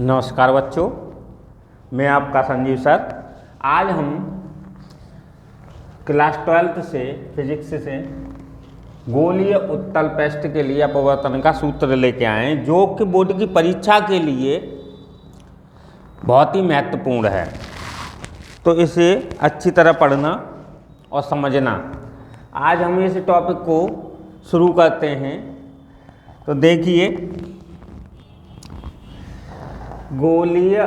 नमस्कार बच्चों, मैं आपका संजीव सर। आज हम क्लास 12 से फिजिक्स से गोलीय उत्तल पृष्ठ के लिए अपवर्तन का सूत्र लेके आए हैं, जो कि बोर्ड की परीक्षा के लिए बहुत ही महत्वपूर्ण है। तो इसे अच्छी तरह पढ़ना और समझना। आज हम इस टॉपिक को शुरू करते हैं। तो देखिए, गोलीय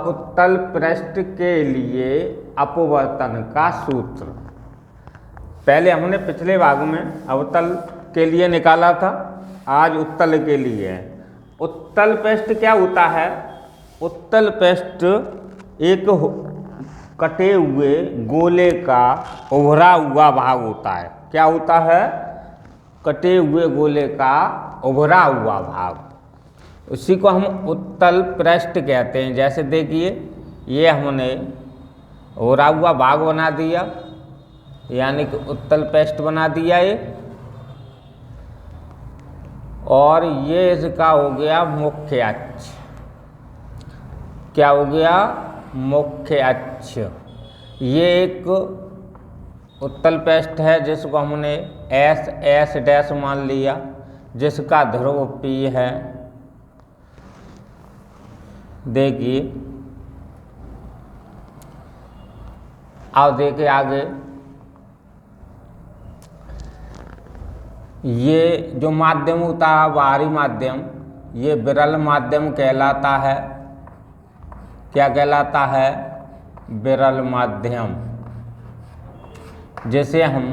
उत्तल पृष्ठ के लिए अपवर्तन का सूत्र पहले हमने पिछले भाग में अवतल के लिए निकाला था, आज उत्तल के लिए है। उत्तल पृष्ठ क्या होता है? उत्तल पृष्ठ एक कटे हुए गोले का उभरा हुआ भाग होता है। क्या होता है? कटे हुए गोले का उभरा हुआ भाग, उसी को हम उत्तल पृष्ठ कहते हैं। जैसे देखिए, ये हमने उभरा हुआ भाग बना दिया, यानी कि उत्तल पृष्ठ बना दिया ये, और ये इसका हो गया मुख्य अक्ष। क्या हो गया? मुख्य अक्ष। ये एक उत्तल पृष्ठ है जिसको हमने एस डैश मान लिया, जिसका ध्रुव P है। देखिए, अब देखिए आगे, ये जो माध्यम होता है बाहरी माध्यम, ये विरल माध्यम कहलाता है। क्या कहलाता है? विरल माध्यम, जिसे हम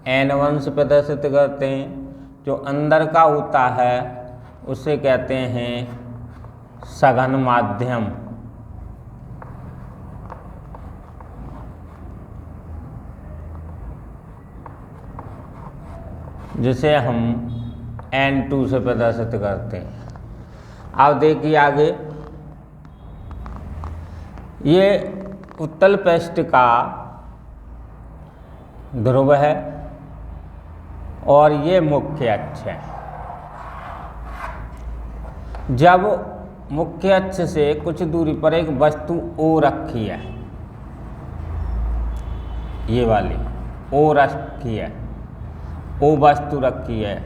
N1 से प्रदर्शित करते हैं। जो अंदर का होता है उसे कहते हैं सघन माध्यम। जिसे हम N2 से प्रदर्शित करते हैं। अब देखिए आगे, ये उत्तल पृष्ठ का ध्रुव है और ये मुख्य अक्ष है। जब मुख्य अक्ष से कुछ दूरी पर एक वस्तु O रखी है, ये वाली O रखी है, O वस्तु रखी है,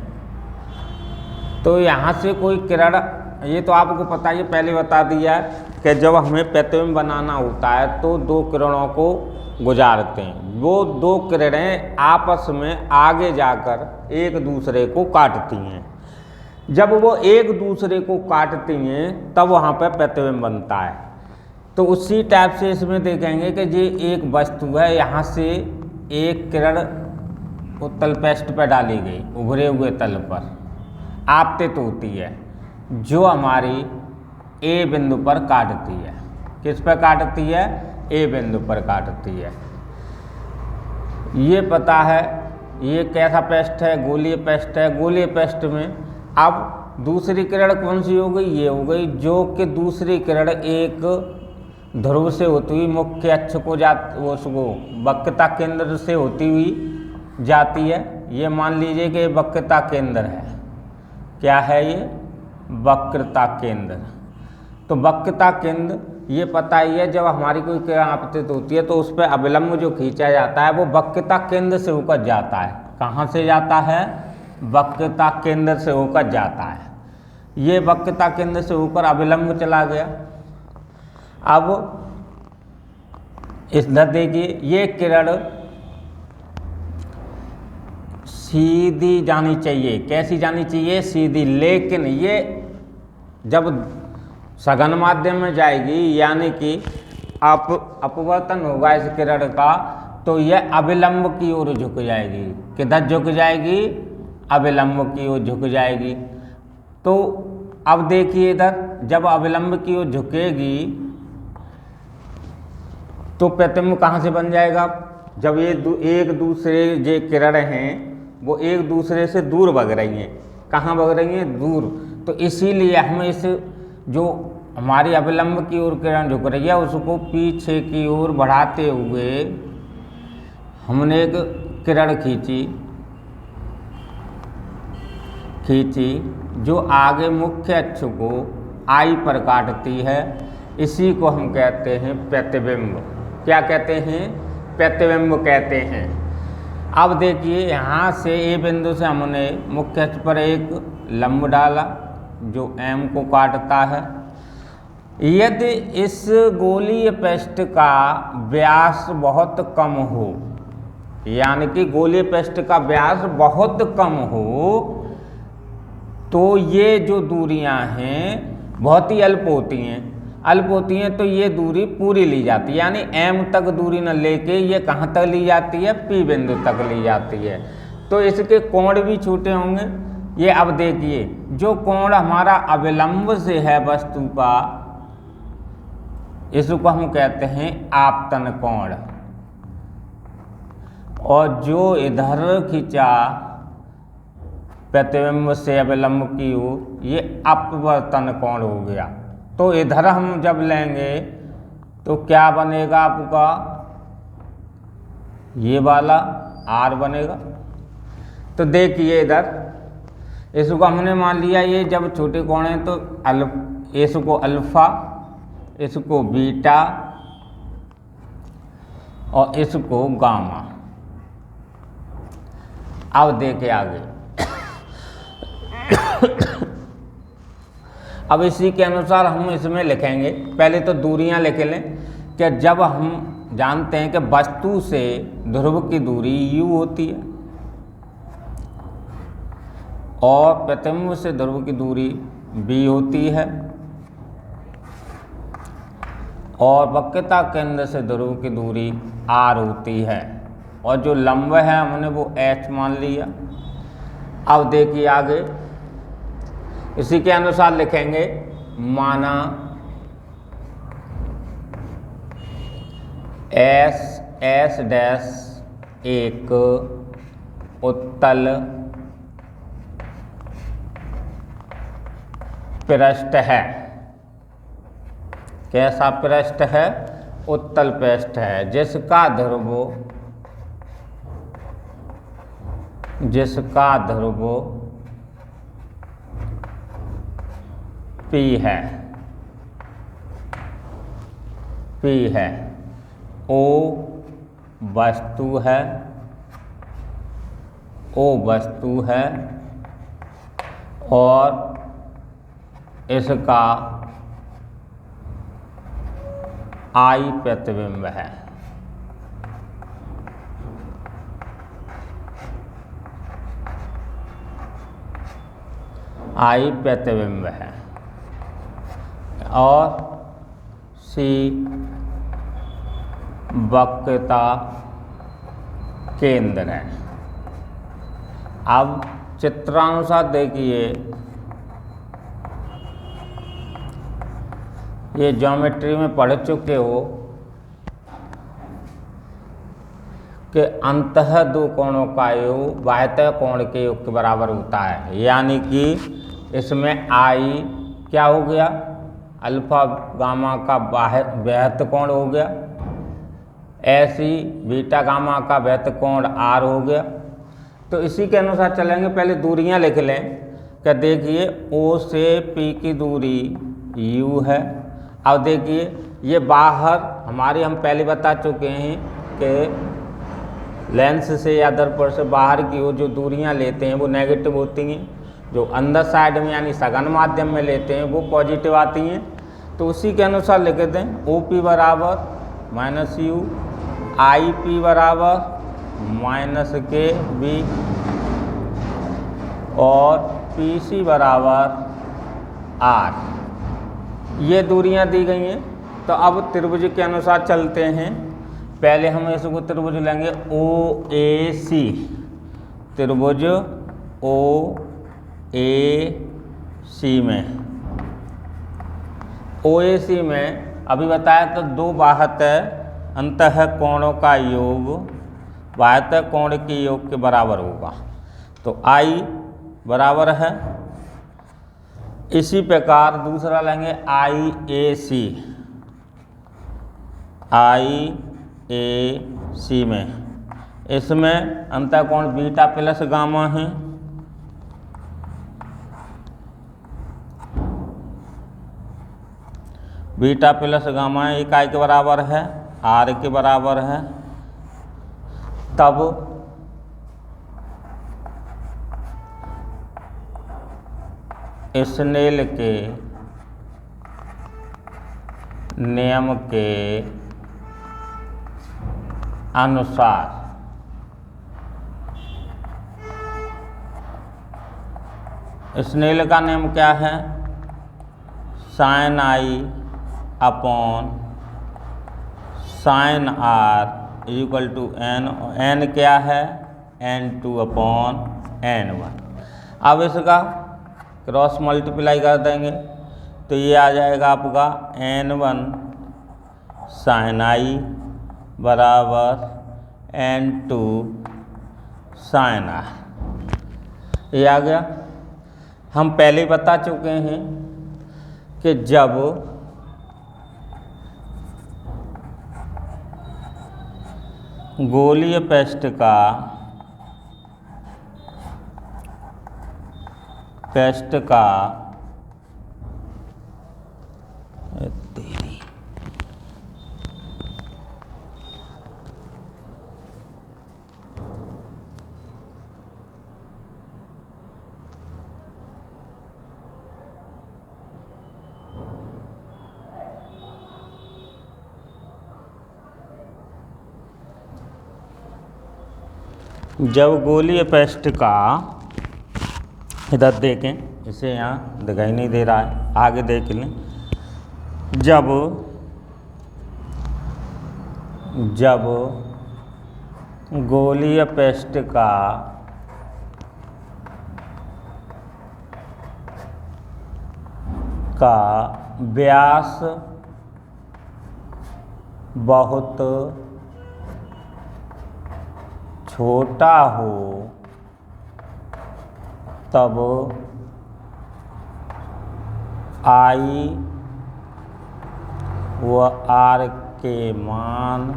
तो यहाँ से कोई किरण, ये तो आपको पता ही पहले बता दिया है कि जब हमें प्रतिबिंब बनाना होता है तो दो किरणों को गुजारते हैं। वो दो किरणें आपस में आगे जाकर एक दूसरे को काटती हैं। जब वो एक दूसरे को काटती हैं तब वहाँ पर प्रतिबिंब बनता है। तो उसी टाइप से इसमें देखेंगे कि ये एक वस्तु है, यहाँ से एक किरण उत्तल पृष्ठ पर डाली गई, उभरे हुए तल पर आपतित होती है, जो हमारी ए बिंदु पर काटती है। किस पर काटती है? ए बिंदु पर काटती है। ये पता है ये कैसा पृष्ठ है? गोलीय पृष्ठ है। गोलीय पृष्ठ में अब दूसरी किरण कौन सी हो गई? ये हो गई, जो कि दूसरी किरण एक ध्रुव से होती हुई मुख्य अक्ष को उसको वक्रता केंद्र से होती हुई जाती है। ये मान लीजिए कि वक्रता केंद्र है। क्या है ये? वक्रता केंद्र। तो वक्रता केंद्र ये पता ही है, जब हमारी कोई किरण आपतित होती है तो उस पर अभिलंब जो खींचा जाता है वो वक्रता केंद्र से होकर जाता है। कहाँ से जाता है? वक्रता केंद्र से होकर जाता है। ये वक्रता केंद्र से होकर अभिलंब चला गया। अब इधर देखिए, ये किरण सीधी जानी चाहिए। कैसी जानी चाहिए? सीधी। लेकिन ये जब सघन माध्यम में जाएगी, यानी कि अपवर्तन होगा इस किरण का, तो यह अभिलंब की ओर झुक जाएगी। किधर झुक जाएगी? अभिलंब की ओर झुक जाएगी। तो अब देखिए इधर, जब अभिलंब की ओर झुकेगी तो प्रतिबिंब कहाँ से बन जाएगा? जब ये एक दूसरे जे किरण हैं वो एक दूसरे से दूर भग रही हैं। कहाँ भग रही हैं? दूर। तो इसीलिए हम इस जो हमारी अभिलंब की ओर किरण झुक रही है उसको पीछे की ओर बढ़ाते हुए हमने एक किरण खींची जो आगे मुख्य अक्ष को आई पर काटती है, इसी को हम कहते हैं प्रतिबिंब। क्या कहते हैं? प्रतिबिंब कहते हैं। अब देखिए यहाँ से ए बिंदु से हमने मुख्य अक्ष पर एक लंब डाला जो एम को काटता है। यदि इस गोलीय पृष्ठ का व्यास बहुत कम हो, यानी कि गोलीय पृष्ठ का व्यास बहुत कम हो, तो ये जो दूरियां हैं बहुत ही अल्प होती हैं। अल्प होती हैं तो ये दूरी पूरी ली जाती है, यानी एम तक दूरी न लेके ये कहाँ तक ली जाती है? पी बिंदु तक ली जाती है। तो इसके कोण भी छोटे होंगे। ये अब देखिए जो कोण हमारा अविलंब से है वस्तु का, इसको हम कहते हैं आपतन कोण, और जो इधर खिंचा प्रतिबिंब से अविलंब की ओर, ये अपवर्तन कोण हो गया। तो इधर हम जब लेंगे तो क्या बनेगा आपका? ये वाला आर बनेगा। तो देखिए इधर इसको हमने मान लिया, ये जब छोटे कोण हैं तो इसको अल्फा, इसको बीटा और इसको गामा। अब देखे आगे अब इसी के अनुसार हम इसमें लिखेंगे। पहले तो दूरियां लिख लें कि जब हम जानते हैं कि वस्तु से ध्रुव की दूरी u होती है और प्रतिबिंब से ध्रुव की दूरी b होती है, और वक्रता केंद्र से ध्रुव की दूरी r होती है, और जो लंब है हमने वो h मान लिया। अब देखिए आगे इसी के अनुसार लिखेंगे, माना एस डैश एक उत्तल पृष्ठ है। कैसा पृष्ठ है? उत्तल पृष्ठ है, जिसका ध्रुव P है। O वस्तु है और इसका I प्रतिबिंब है। I प्रतिबिंब है और C वक्रता केंद्र है। अब चित्रानुसार देखिए, ये ज्योमेट्री में पढ़ चुके हो कि अंतः दो कोणों का योग बाह्यतः कोण के योग के बराबर होता है। यानी कि इसमें आई क्या हो गया? अल्फा गामा का बाह्य कोण हो गया, ऐसी बीटा गामा का बाह्य कोण आर हो गया। तो इसी के अनुसार चलेंगे। पहले दूरियां लिख लें कि देखिए ओ से पी की दूरी यू है। अब देखिए ये बाहर हमारे हम पहले बता चुके हैं कि लेंस से या दर्पण से बाहर की ओर जो दूरियां लेते हैं वो नेगेटिव होती हैं, जो अंदर साइड में यानी सघन माध्यम में लेते हैं वो पॉजिटिव आती हैं। तो उसी के अनुसार लिख दें, ओ पी बराबर माइनस यू, आई पी बराबर माइनस के बी और पी सी बराबर आर। ये दूरियां दी गई हैं। तो अब त्रिभुज के अनुसार चलते हैं। पहले हम इसको त्रिभुज लेंगे ओ ए सी, त्रिभुज ओ ए सी में, ओ ए सी में अभी बताया तो दो बाह्यतः अंतः कोणों का योग बाह्यतः कोण के योग के बराबर होगा। तो आई बराबर है। इसी प्रकार दूसरा लेंगे आई ए सी, आई ए सी में, इसमें अंतः कोण बीटा प्लस गामा है। बीटा प्लस गामा इकाई के बराबर है, आर के बराबर है, तब स्नेल के नियम के अनुसार स्नेल का नियम क्या है? Sine I upon sine R equal to N, N क्या है? n2 upon n1। अब इसका क्रॉस मल्टीप्लाई कर देंगे तो ये आ जाएगा आपका n1 साइन आई बराबर n2 साइन आर। ये आ गया। हम पहले बता चुके हैं कि जब गोलीय पृष्ठ का जब गोलीय पृष्ठ का, इधर देखें, इसे यहाँ दिखाई नहीं दे रहा है, आगे देख लें। जब गोलीय पृष्ठ का व्यास बहुत छोटा हो तब आई व आर के मान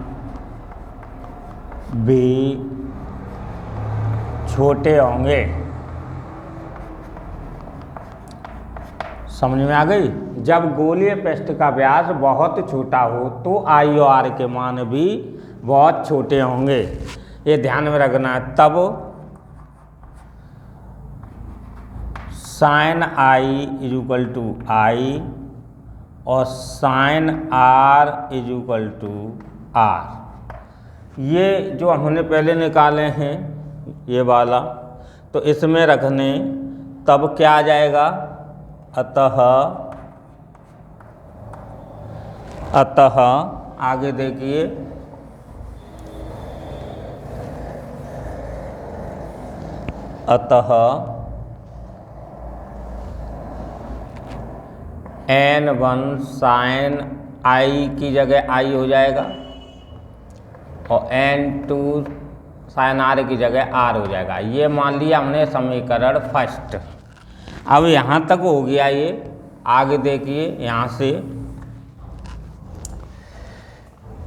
भी छोटे होंगे। समझ में आ गई? जब गोलीय पृष्ठ का व्यास बहुत छोटा हो तो आई और आर के मान भी बहुत छोटे होंगे, ये ध्यान में रखना है। तब sine I is equal to I और sine R is equal to R. ये जो हमने पहले निकाले हैं ये वाला, तो इसमें रखने तब क्या आ जाएगा? अतः आगे देखिए, अतः n1 साइन आई की जगह आई हो जाएगा और n2 साइन आर की जगह आर हो जाएगा। ये मान लिया हमने समीकरण फर्स्ट। अब यहाँ तक हो गया ये। आगे देखिए, यहाँ से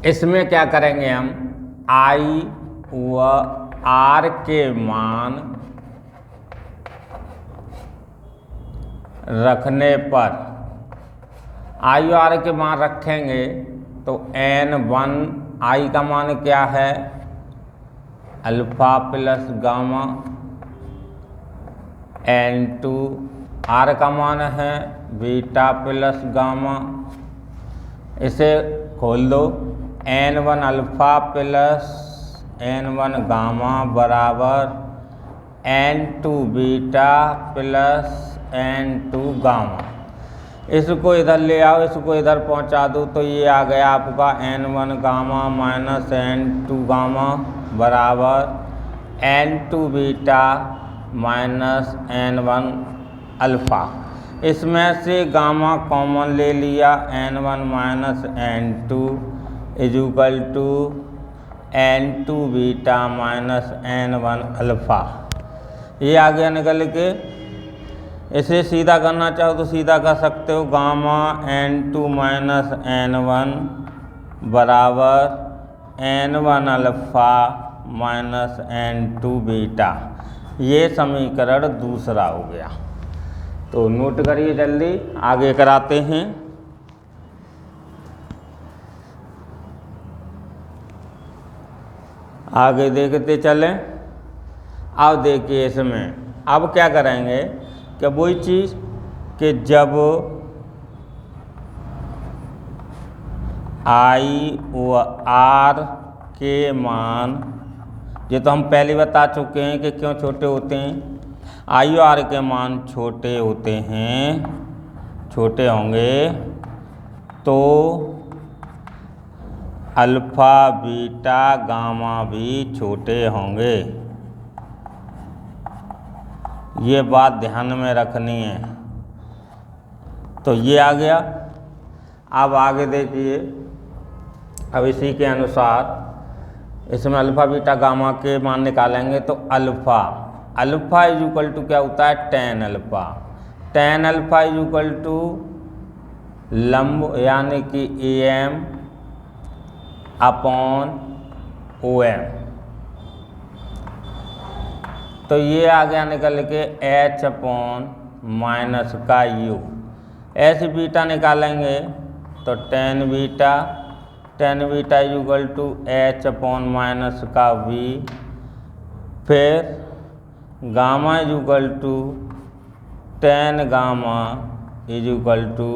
इसमें क्या करेंगे हम? आई व आर के मान रखने पर, आई और आर के मान रखेंगे तो n1 आई का मान क्या है? Alpha plus gamma, n2 are का मान है बीटा प्लस गामा। इसे खोल दो, n1 alpha plus n1 gamma बराबर n2 beta plus n2 gamma. इसको इधर ले आओ, इसको इधर पहुंचा दो तो ये आ गया आपका n1 gamma minus n2 gamma बराबर n2 beta minus n1 alpha. इसमें से गामा कॉमन ले लिया, n1 minus n2 is equal to n2 beta minus n1 alpha. ये आ गया निकल के। इसे सीधा करना चाहो तो सीधा कर सकते हो, गामा n2 माइनस n1 बराबर n1 alpha minus n2 beta. ये समीकरण दूसरा हो गया। तो नोट करिए जल्दी, आगे कराते हैं। आगे देखते चलें। अब देखिए इसमें अब क्या करेंगे कि वही चीज़ कि जब आई व आर के मान, ये तो हम पहले बता चुके हैं कि क्यों छोटे होते हैं। आई और आर के मान छोटे होते हैं, छोटे होंगे तो अल्फा बीटा गामा भी छोटे होंगे। ये बात ध्यान में रखनी है। तो ये आ गया। अब आगे देखिए, अब इसी के अनुसार इसमें अल्फा बीटा गामा के मान निकालेंगे तो अल्फा इज इक्वल टू क्या होता है, tan alpha. Tan alpha is equal to लंब यानी कि AM अपॉन OM। तो ये आ गया निकल के H अपॉन माइनस का U। ऐसे बीटा निकालेंगे तो tan beta is equal to H upon minus का V। फिर gamma is equal to tan gamma is equal to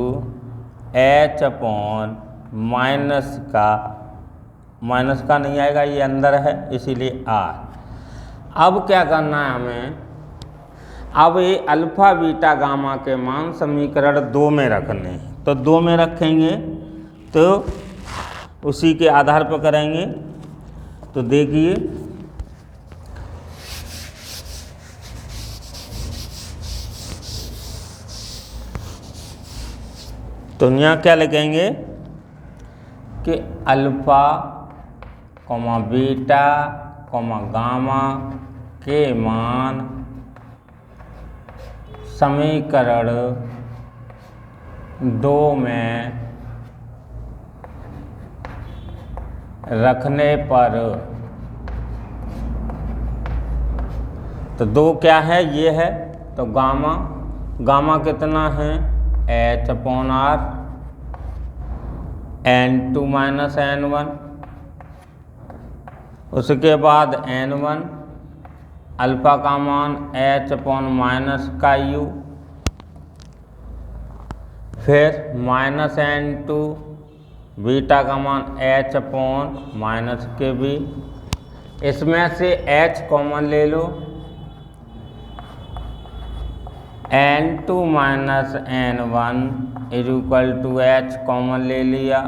H upon minus का नहीं आएगा, ये अंदर है इसीलिए R। अब क्या करना है हमें, अब ये अल्फा बीटा गामा के मान समीकरण 2 में रखने हैं। तो 2 में रखेंगे तो उसी के आधार पर करेंगे। तो देखिए तो यहाँ क्या लिखेंगे कि alpha comma beta comma gamma के मान समीकरण 2 में रखने पर, तो 2 क्या है, ये है। तो गामा कितना है, H upon R N2 minus N1। उसके बाद N1 अल्फा का मान H अपॉन माइनस का U। फिर माइनस N2 बीटा का मान H अपॉन माइनस के B। इसमें से H कॉमन ले लो, N2 minus N1 is equal to H common ले लिया।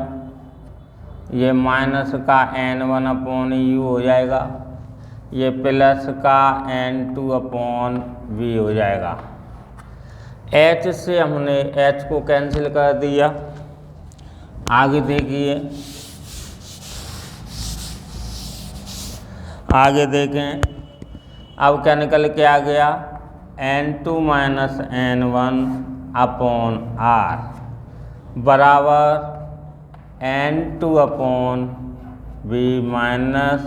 ये माइनस का N1 अपॉन U हो जाएगा, ये प्लस का N2 अपॉन V हो जाएगा। H से हमने H को कैंसिल कर दिया। आगे देखिए, आगे देखें अब क्या निकल के आ गया, N2 minus N1 upon R बराबर N2 upon V minus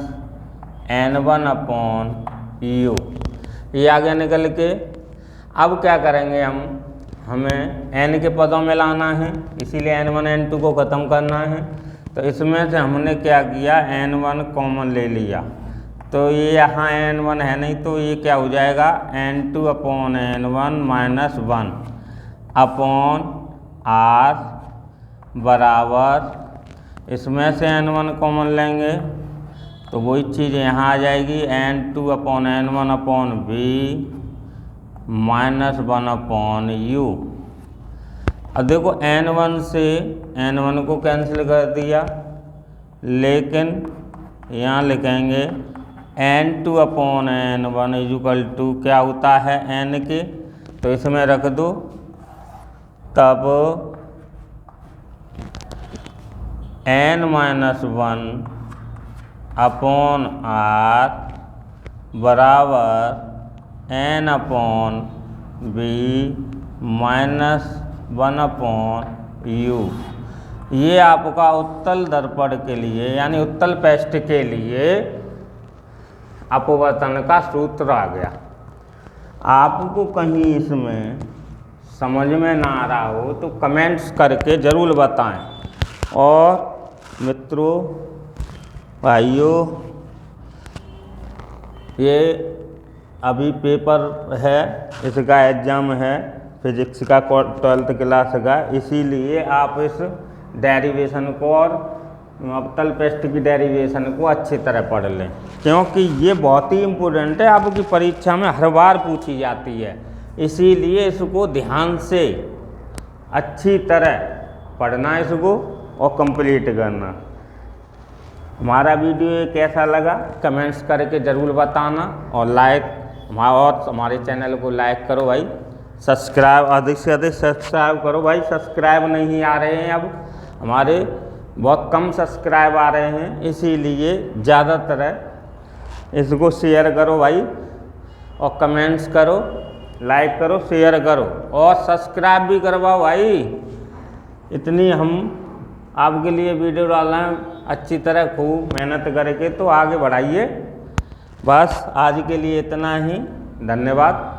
N1 upon U। ये आगे निकल के अब क्या करेंगे, हमें N के पदों में लाना है, इसीलिए N1 N2 को ख़त्म करना है। तो इसमें से हमने क्या किया, N1 कॉमन ले लिया। तो ये यहाँ N1 है नहीं, तो ये क्या हो जाएगा, N2 upon N1 minus 1 upon R बराबर, इसमें से N1 कॉमन लेंगे तो वही चीज़ यहाँ आ जाएगी, N2 upon N1 upon V minus 1 upon U। अब देखो N1 से N1 को कैंसिल कर दिया, लेकिन यहाँ लिखेंगे N2 upon N1 is equal to क्या होता है N के, तो इसमें रख दो। तब N माइनस 1 अपॉन R बराबर N upon B minus 1 upon U। ये आपका उत्तल दर्पण के लिए यानी उत्तल पृष्ठ के लिए अपवर्तन का सूत्र आ गया। आपको कहीं इसमें समझ में ना आ रहा हो तो कमेंट्स करके ज़रूर बताएं। और मित्रों, भाइयों, ये अभी पेपर है, इसका एग्ज़ाम है फिजिक्स का 12th क्लास का, इसीलिए आप इस डेरिवेशन को और अवतल पृष्ठ की डेरिवेशन को अच्छी तरह पढ़ लें, क्योंकि ये बहुत ही इम्पोर्टेंट है, आपकी परीक्षा में हर बार पूछी जाती है। इसीलिए इसको ध्यान से अच्छी तरह पढ़ना इसको और कंप्लीट करना। हमारा वीडियो कैसा लगा कमेंट्स करके ज़रूर बताना, और हमारे चैनल को लाइक करो भाई, सब्सक्राइब अधिक से अधिक सब्सक्राइब करो भाई। सब्सक्राइब नहीं आ रहे हैं, अब हमारे बहुत कम सब्सक्राइब आ रहे हैं, इसीलिए ज़्यादातर इसको शेयर करो भाई, और कमेंट्स करो, लाइक करो, शेयर करो और सब्सक्राइब भी करवाओ भाई। इतनी हम आपके लिए वीडियो डाल रहे हैं, अच्छी तरह खूब मेहनत करके तो आगे बढ़ाइए। बस आज के लिए इतना ही, धन्यवाद।